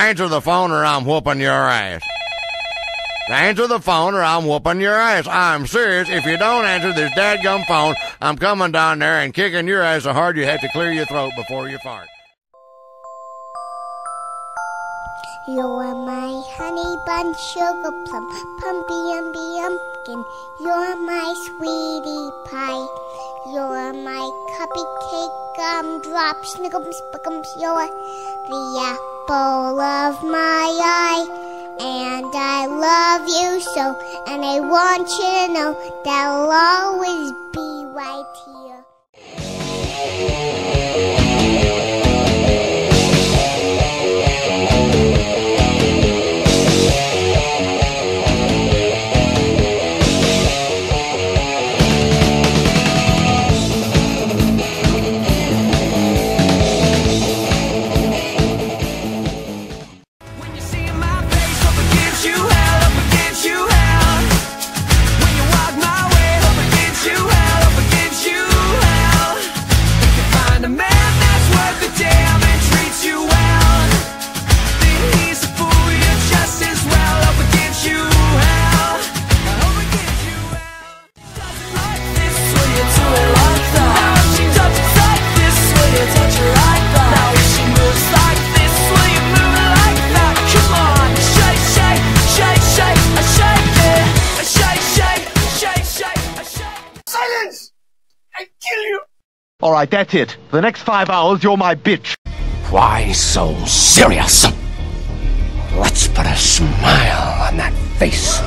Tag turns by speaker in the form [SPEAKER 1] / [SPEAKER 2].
[SPEAKER 1] Answer the phone or I'm whooping your ass. Answer the phone or I'm whooping your ass. I'm serious. If you don't answer this dadgum phone, I'm coming down there and kicking your ass so hard you have to clear your throat before you fart.
[SPEAKER 2] You're my honey bun, sugar plum, pumpkin. You're my sweetie pie. You're my cupcake, gumdrop, snickums, spickums. You're the apple of my eye. And I love you so, and I want you to know that I'll always be right here.
[SPEAKER 3] Alright, that's it. For the next 5 hours, you're my bitch.
[SPEAKER 4] Why so serious? Let's put a smile on that face.